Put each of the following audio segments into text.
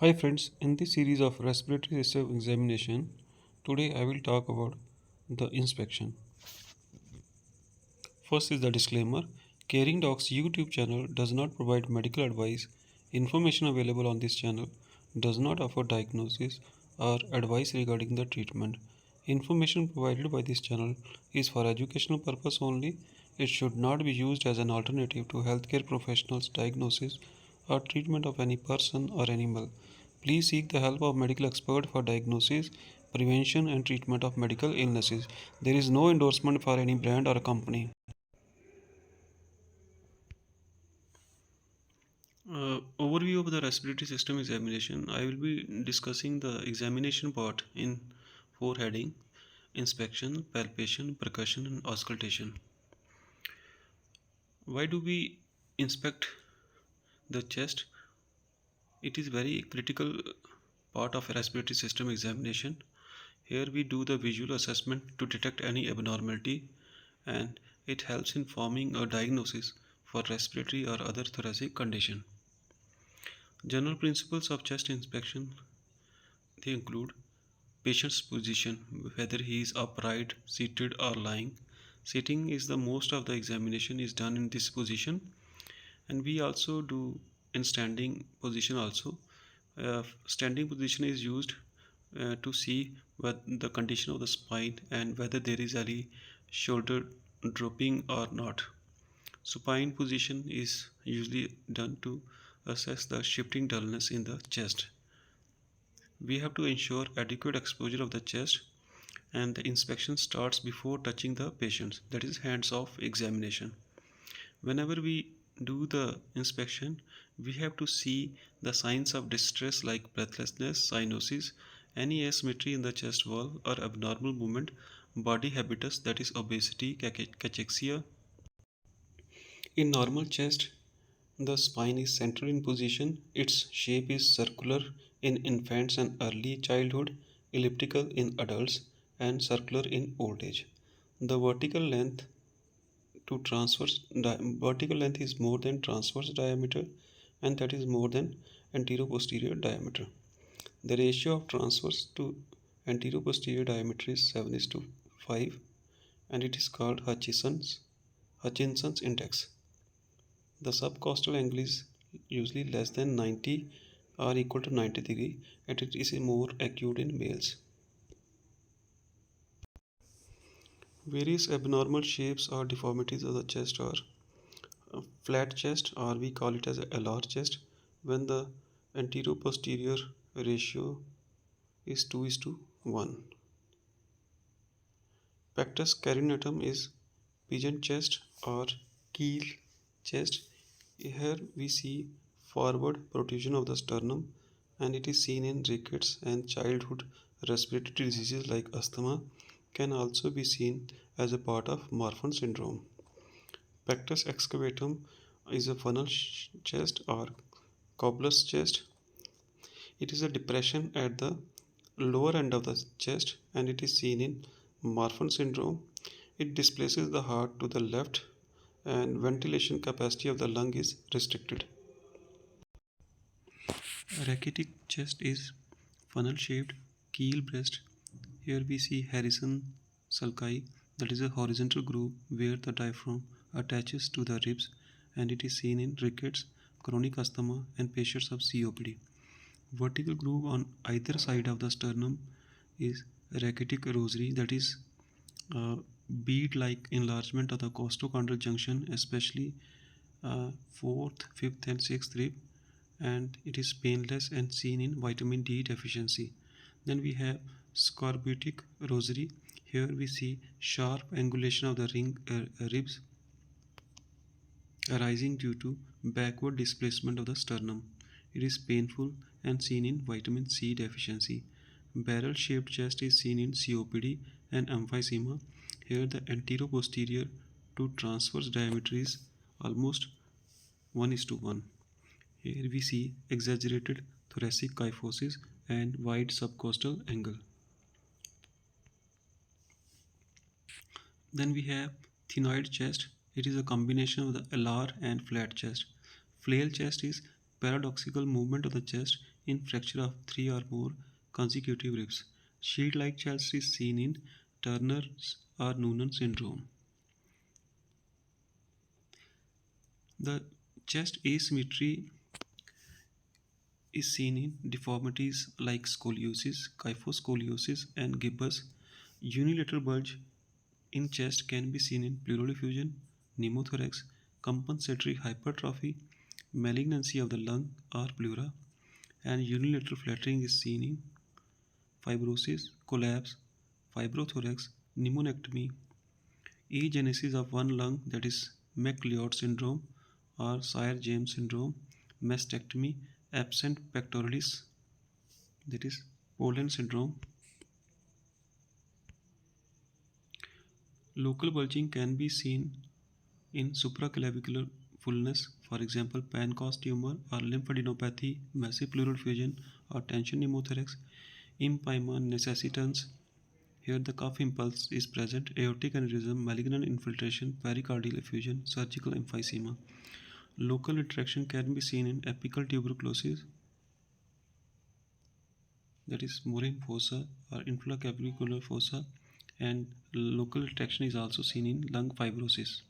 Hi friends, in this series of respiratory system examination, today I will talk about the inspection. First is the disclaimer. Caring Docs YouTube channel does not provide medical advice. Information available on this channel does not offer diagnosis or advice regarding the treatment. Information provided by this channel is for educational purpose only. It should not be used as an alternative to healthcare professionals' diagnosis or treatment of any person or animal. Please seek the help of medical expert for diagnosis, prevention and treatment of medical illnesses. There is no endorsement for any brand or company. Overview of the respiratory system examination. I will be discussing the examination part in four heading: inspection, palpation, percussion, and auscultation. Why do we inspect the chest? It is very critical part of a respiratory system examination. Here we do the visual assessment to detect any abnormality, and it helps in forming a diagnosis for respiratory or other thoracic condition. General principles of chest inspection, they include patient's position, whether he is upright, seated, or lying. Sitting is the most of the examination is done in this position, and we also do in standing position also. Standing position is used to see what the condition of the spine and whether there is any shoulder drooping or not. Supine position is usually done to assess the shifting dullness in the chest. We have to ensure adequate exposure of the chest, and the inspection starts before touching the patient, that is hands off examination. Whenever we do the inspection, we have to see the signs of distress like breathlessness, cyanosis, any asymmetry in the chest wall or abnormal movement, body habitus, that is obesity, cachexia. In normal chest, the spine is central in position. Its shape is circular in infants and early childhood, elliptical in adults, and circular in old age. The vertical length is more than transverse diameter, and that is more than anteroposterior diameter. The ratio of transverse to anteroposterior diameter is 7 is to 5, and it is called Hutchinson's index. The subcostal angle is usually less than 90 or equal to 90 degree, and it is more acute in males. Various abnormal shapes or deformities of the chest are a flat chest, or we call it as a LR chest, when the anteroposterior ratio is 2 is to 1. Pectus carinatum is pigeon chest or keel chest. Here we see forward protrusion of the sternum, and it is seen in rickets and childhood respiratory diseases like asthma, can also be seen as a part of Marfan syndrome. Pectus excavatum is a funnel chest or cobbler's chest. It is a depression at the lower end of the chest, and it is seen in Marfan syndrome. It displaces the heart to the left, and ventilation capacity of the lung is restricted. Rachitic chest is funnel shaped keel breast. Here we see Harrison sulci, that is a horizontal groove where the diaphragm attaches to the ribs, and it is seen in rickets, chronic asthma, and patients of COPD. Vertical groove on either side of the sternum is rachitic rosary, that is bead-like enlargement of the costochondral junction, especially fourth, fifth, and sixth rib, and it is painless and seen in vitamin D deficiency. Then we have scorbutic rosary. Here we see sharp angulation of the ribs arising due to backward displacement of the sternum. It is painful and seen in vitamin C deficiency. Barrel shaped chest is seen in COPD and emphysema. Here the anteroposterior to transverse diameter is almost 1 is to 1. Here we see exaggerated thoracic kyphosis and wide subcostal angle. Then we have phthenoid chest. It is a combination of the LR and flat chest. Flail chest is paradoxical movement of the chest in fracture of three or more consecutive ribs. Shield-like chest is seen in Turner's or Noonan syndrome. The chest asymmetry is seen in deformities like scoliosis, kyphoscoliosis, and gibbous. Unilateral bulge in chest can be seen in pleural effusion, pneumothorax, compensatory hypertrophy, malignancy of the lung or pleura, and unilateral flattering is seen in fibrosis, collapse, fibrothorax, pneumonectomy, agenesis of one lung, that is McLeod syndrome or Sayer-James syndrome, mastectomy, absent pectoralis, that is Poland syndrome. Local bulging can be seen in supraclavicular fullness, for example, Pankos tumor or lymphadenopathy, massive pleural effusion or tension pneumothorax, empyema necessitans. Here the cough impulse is present, aortic aneurysm, malignant infiltration, pericardial effusion, surgical emphysema. Local retraction can be seen in apical tuberculosis, that is Morin fossa or infraclavicular fossa, and local retraction is also seen in lung fibrosis.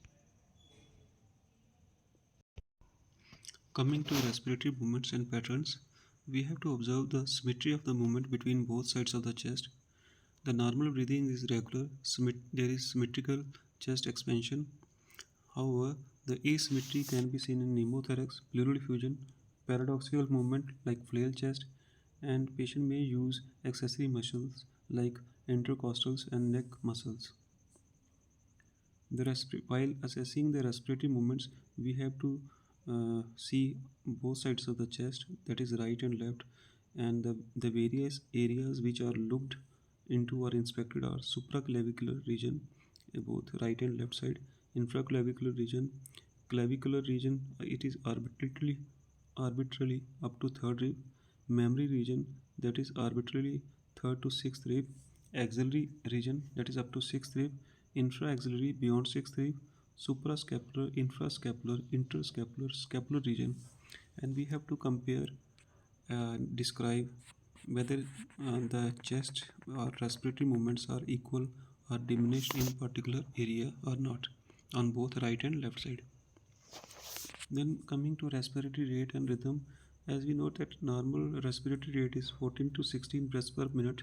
Coming to respiratory movements and patterns, we have to observe the symmetry of the movement between both sides of the chest. The normal breathing is regular, there is symmetrical chest expansion. However, the asymmetry can be seen in pneumothorax, pleural effusion, paradoxical movement like flail chest, and patient may use accessory muscles like intercostals and neck muscles. While assessing the respiratory movements, we have to see both sides of the chest, that is right and left, and the various areas which are looked into or inspected are supraclavicular region, both right and left side, infraclavicular region, clavicular region, it is arbitrarily up to third rib, mammary region, that is arbitrarily third to sixth rib, axillary region, that is up to sixth rib, infra-axillary beyond sixth rib, suprascapular, infrascapular, interscapular, scapular region, and we have to compare describe whether the chest or respiratory movements are equal or diminished in particular area or not on both right and left side. Then coming to respiratory rate and rhythm, as we know that normal respiratory rate is 14 to 16 breaths per minute,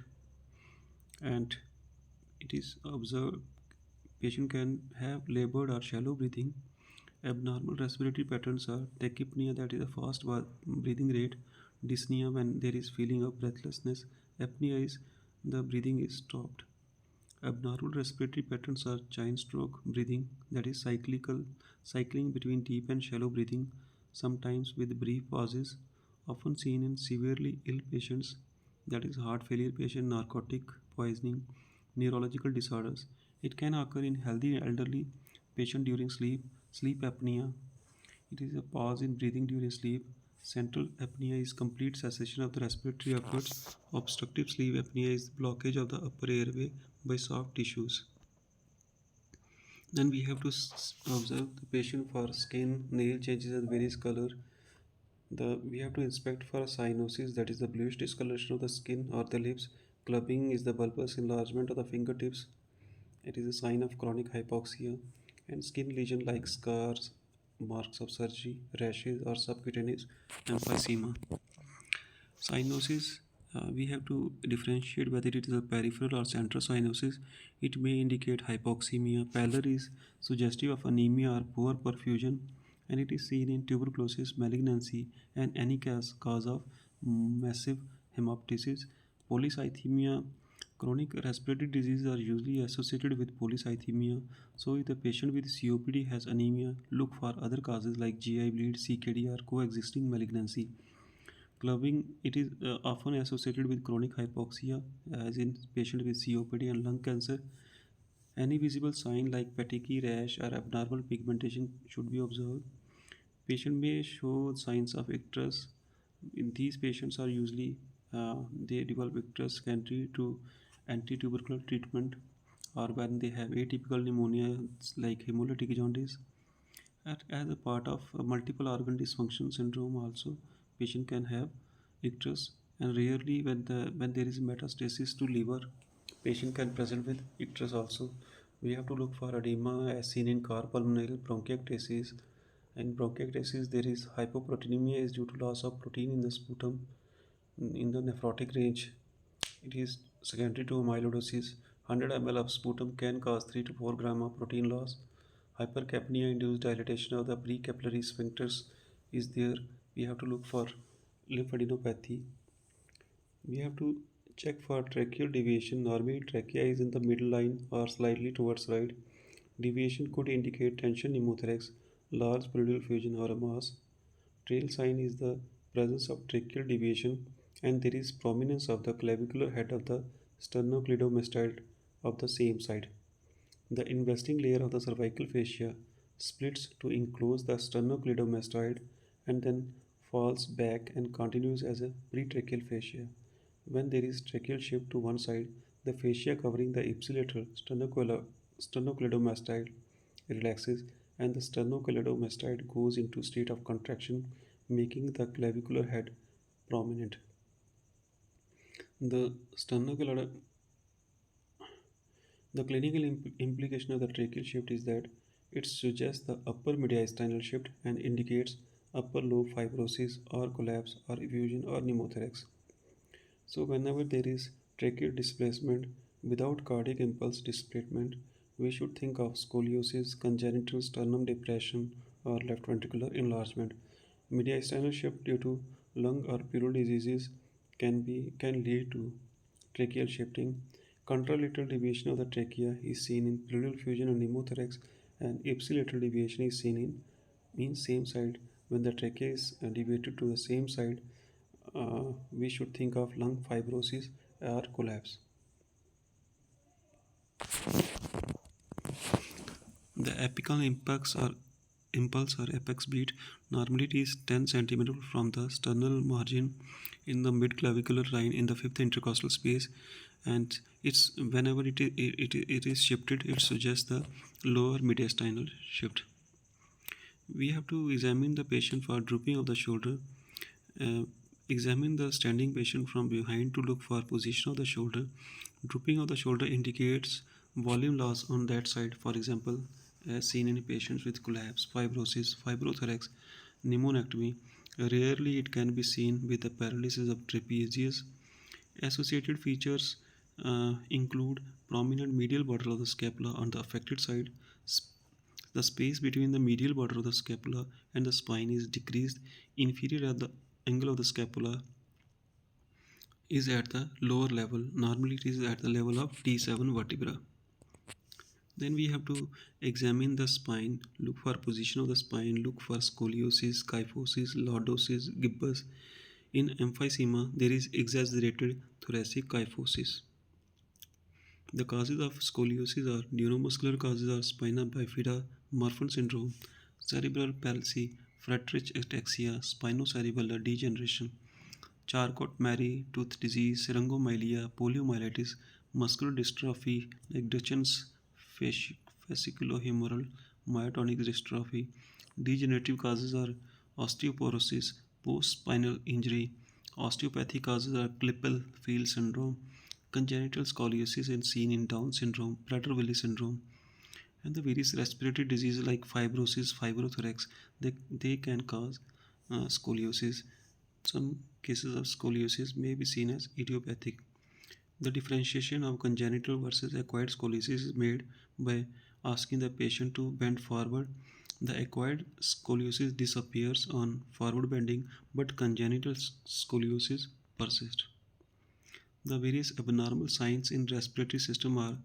and it is observed patient can have labored or shallow breathing. Abnormal respiratory patterns are tachypnea, that is a fast breathing rate, dyspnea when there is feeling of breathlessness, apnea is the breathing is stopped. Abnormal respiratory patterns are giant stroke breathing, that is cycling between deep and shallow breathing, sometimes with brief pauses, often seen in severely ill patients, that is heart failure patient, narcotic poisoning, neurological disorders. It can occur in healthy elderly patient during sleep apnea. It is a pause in breathing during sleep. Central apnea is complete cessation of the respiratory efforts. Obstructive sleep apnea is blockage of the upper airway by soft tissues. Then we have to observe the patient for skin, nail changes and various color. We have to inspect for cyanosis, that is the bluish discoloration of the skin or the lips. Clubbing is the bulbous enlargement of the fingertips. It is a sign of chronic hypoxia, and skin lesion like scars, marks of surgery, rashes, or subcutaneous emphysema. Cyanosis, we have to differentiate whether it is a peripheral or central cyanosis. It may indicate hypoxemia. Pallor is suggestive of anemia or poor perfusion, and it is seen in tuberculosis, malignancy, and any cause of massive hemoptysis. Polycythemia, chronic respiratory diseases are usually associated with polycythemia. So, if the patient with COPD has anemia, look for other causes like GI bleed, CKD, or coexisting malignancy. Clubbing, it is often associated with chronic hypoxia, as in patient with COPD and lung cancer. Any visible sign like petechiae, rash, or abnormal pigmentation should be observed. Patient may show signs of icterus. In these patients are usually they develop icterus secondary to anti-tubercular treatment, or when they have atypical pneumonia like hemolytic jaundice. As a part of multiple organ dysfunction syndrome also, patient can have icterus, and rarely when there is metastasis to liver, patient can present with icterus also. We have to look for edema as seen in carpulmonary bronchiectasis. In bronchiectasis, there is hypoproteinemia is due to loss of protein in the sputum in the nephrotic range. It is secondary to amyloidosis. 100 ml of sputum can cause 3 to 4 gram of protein loss. Hypercapnia induced dilatation of the precapillary sphincters is there. We have to look for lymphadenopathy. We have to check for tracheal deviation. Normally, trachea is in the middle line or slightly towards right. Deviation could indicate tension pneumothorax, large pleural effusion, or a mass. Trail sign is the presence of tracheal deviation, and there is prominence of the clavicular head of the sternocleidomastoid of the same side. The investing layer of the cervical fascia splits to enclose the sternocleidomastoid and then falls back and continues as a pretracheal fascia. When there is tracheal shift to one side, the fascia covering the ipsilateral sternocleidomastoid relaxes and the sternocleidomastoid goes into state of contraction, making the clavicular head prominent. The sternocleidomastoid The clinical implication of the tracheal shift is that it suggests the upper mediastinal shift and indicates upper lobe fibrosis or collapse or effusion or pneumothorax. So, whenever there is tracheal displacement without cardiac impulse displacement, we should think of scoliosis, congenital sternum depression, or left ventricular enlargement. Mediastinal shift due to lung or pleural diseases can lead to tracheal shifting. Contralateral deviation of the trachea is seen in pleural fusion and pneumothorax, and ipsilateral deviation is seen in means same side. When the trachea is deviated to the same side, we should think of lung fibrosis or collapse. The apical impulse or apex beat normally it is 10 cm from the sternal margin in the mid clavicular line in the fifth intercostal space, and it's whenever it is shifted, it suggests the lower mediastinal shift. We have to examine the patient for drooping of the shoulder. Uh, Examine the standing patient from behind to look for position of the shoulder. Drooping of the shoulder indicates volume loss on that side, for example, as seen in patients with collapse, fibrosis, fibrothorax, pneumonectomy. Rarely it can be seen with the paralysis of trapezius. Associated features include prominent medial border of the scapula on the affected side. The space between the medial border of the scapula and the spine is decreased. Inferior at the angle of the scapula is at the lower level. Normally it is at the level of T7 vertebra. Then we have to examine the spine, look for position of the spine, look for scoliosis, kyphosis, lordosis, gibbus. In emphysema, there is exaggerated thoracic kyphosis. The causes of scoliosis are neuromuscular causes are spina bifida, Marfan syndrome, cerebral palsy, Friedreich ataxia, spinocerebellar degeneration, Charcot-Marie tooth disease, syringomyelia, poliomyelitis, muscular dystrophy like Duchenne's fasciculohumeral myotonic dystrophy. Degenerative causes are osteoporosis, post-spinal injury. Osteopathic causes are Klippel-Feil syndrome, congenital scoliosis and seen in Down syndrome, Prader-Willi syndrome, and the various respiratory diseases like fibrosis, fibrothorax. They can cause scoliosis. Some cases of scoliosis may be seen as idiopathic. The differentiation of congenital versus acquired scoliosis is made by asking the patient to bend forward. The acquired scoliosis disappears on forward bending, but congenital scoliosis persists. The various abnormal signs in respiratory system are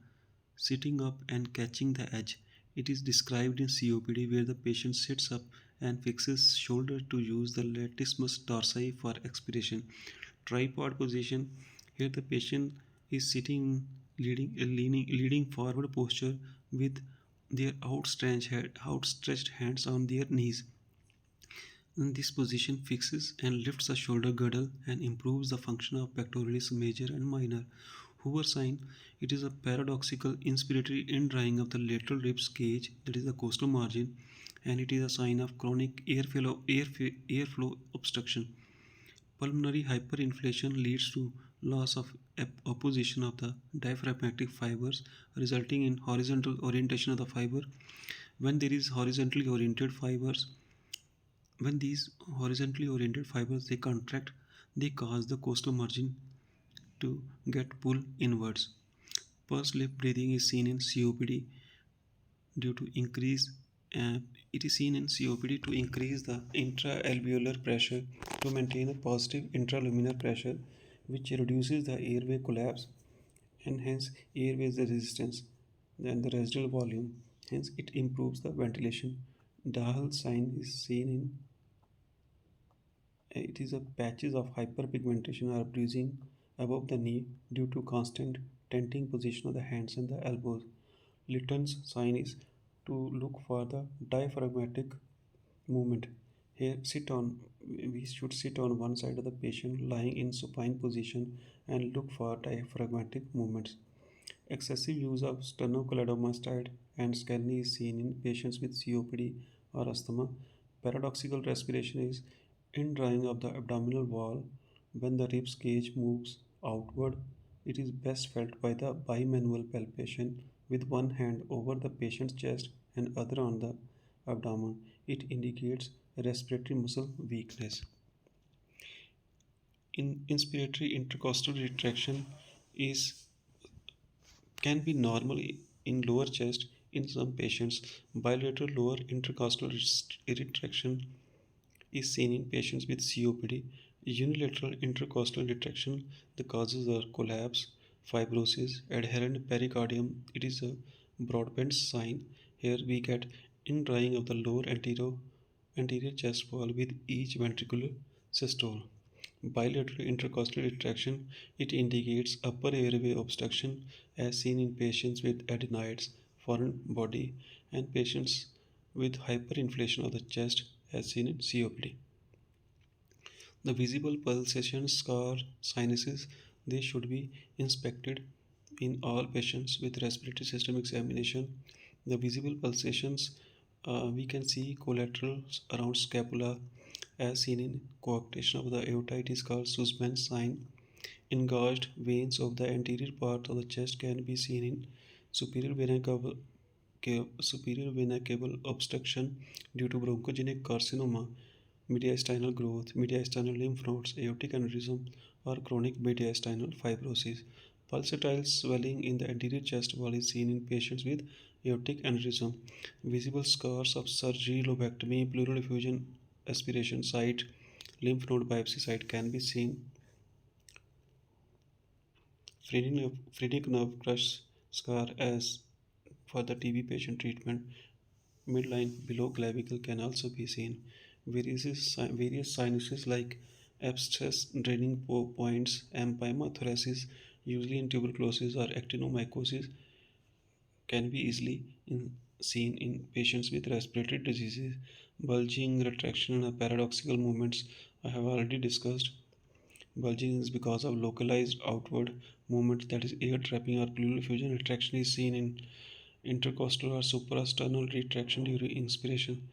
sitting up and catching the edge. It is described in COPD where the patient sits up and fixes shoulder to use the latissimus dorsi for expiration. Tripod position. Here the patient is sitting leaning forward posture with their outstretched hands on their knees. In this position fixes and lifts the shoulder girdle and improves the function of pectoralis major and minor. Hoover sign. It is a paradoxical inspiratory indrawing of the lateral ribs cage, that is the costal margin, and it is a sign of chronic airflow obstruction. Pulmonary hyperinflation leads to loss of opposition of the diaphragmatic fibers, resulting in horizontal orientation of the fiber. When there is horizontally oriented fibers, when these horizontally oriented fibers they contract, they cause the coastal margin to get pulled inwards. Pursed lip breathing is seen in COPD due to increase it is seen in COPD to increase the intra-alveolar pressure to maintain a positive intraluminal pressure, which reduces the airway collapse and hence airways resistance and the residual volume. Hence, it improves the ventilation. Dahl sign is seen in it is a patches of hyperpigmentation or bruising above the knee due to constant tenting position of the hands and the elbows. Litton's sign is to look for the diaphragmatic movement. Here, we should sit on one side of the patient lying in supine position and look for diaphragmatic movements. Excessive use of sternocleidomastoid and scalene is seen in patients with COPD or asthma. Paradoxical respiration is indrawing of the abdominal wall when the ribs cage moves outward. It is best felt by the bimanual palpation with one hand over the patient's chest and other on the abdomen. It indicates respiratory muscle weakness. Inspiratory intercostal retraction is can be normal in lower chest in some patients. Bilateral lower intercostal retraction is seen in patients with COPD. Unilateral intercostal retraction, the causes are collapse, fibrosis, adherent pericardium. It is a broadband sign. Here we get indrawing of the lower anterior chest wall with each ventricular systole. Bilateral intercostal retraction, it indicates upper airway obstruction as seen in patients with adenoids, foreign body, and patients with hyperinflation of the chest as seen in COPD. The visible pulsation scar sinuses, they should be inspected in all patients with respiratory system examination. The visible pulsations, we can see collaterals around scapula as seen in coarctation of the aorta. It is called Sussman's sign. Engorged veins of the anterior part of the chest can be seen in superior vena cava obstruction due to bronchogenic carcinoma, mediastinal growth, mediastinal lymph nodes, aortic aneurysm, or chronic mediastinal fibrosis. Pulsatile swelling in the anterior chest wall is seen in patients with aortic aneurysm. Visible scars of surgery, lobectomy, pleural effusion, aspiration site, lymph node biopsy site can be seen. Phrenic nerve crush scar as for the TB patient treatment. Midline below clavicle can also be seen. Various sinuses like abscess draining points, empyema thoracis, usually in tuberculosis or actinomycosis, can be easily seen in patients with respiratory diseases. Bulging, retraction, and paradoxical movements I have already discussed. Bulging is because of localized outward movement, that is air trapping or pleural effusion. Retraction is seen in intercostal or suprasternal retraction during inspiration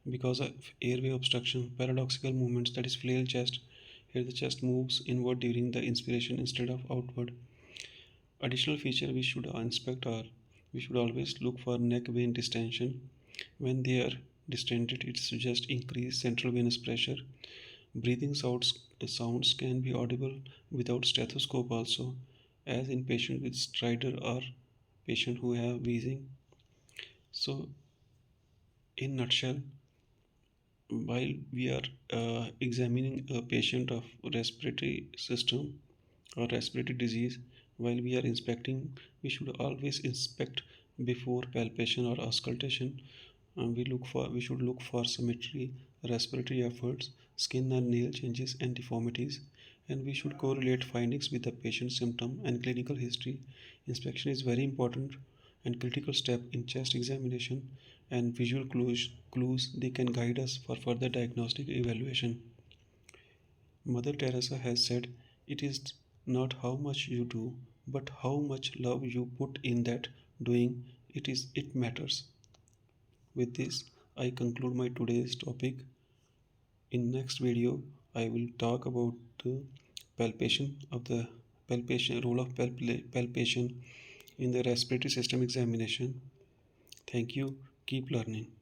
because of airway obstruction. Paradoxical movements, that is flail chest. Here the chest moves inward during the inspiration instead of outward. Additional feature we should inspect are we should always look for neck vein distension. When they are distended, it suggests increased central venous pressure. Breathing sounds can be audible without stethoscope also, as in patient with stridor or patient who have wheezing. So, in nutshell, while we are examining a patient of respiratory system or respiratory disease, while we are inspecting, we should always inspect before palpation or auscultation. We should look for symmetry, respiratory efforts, skin and nail changes and deformities, and we should correlate findings with the patient's symptom and clinical history. Inspection is very important and critical step in chest examination, and visual clues they can guide us for further diagnostic evaluation. Mother Teresa has said, "It is not how much you do, but how much love you put in that doing. It matters." With this, I conclude my today's topic. In next video, I will talk about the palpation of the palpation role of palpation in the respiratory system examination. Thank you. Keep learning.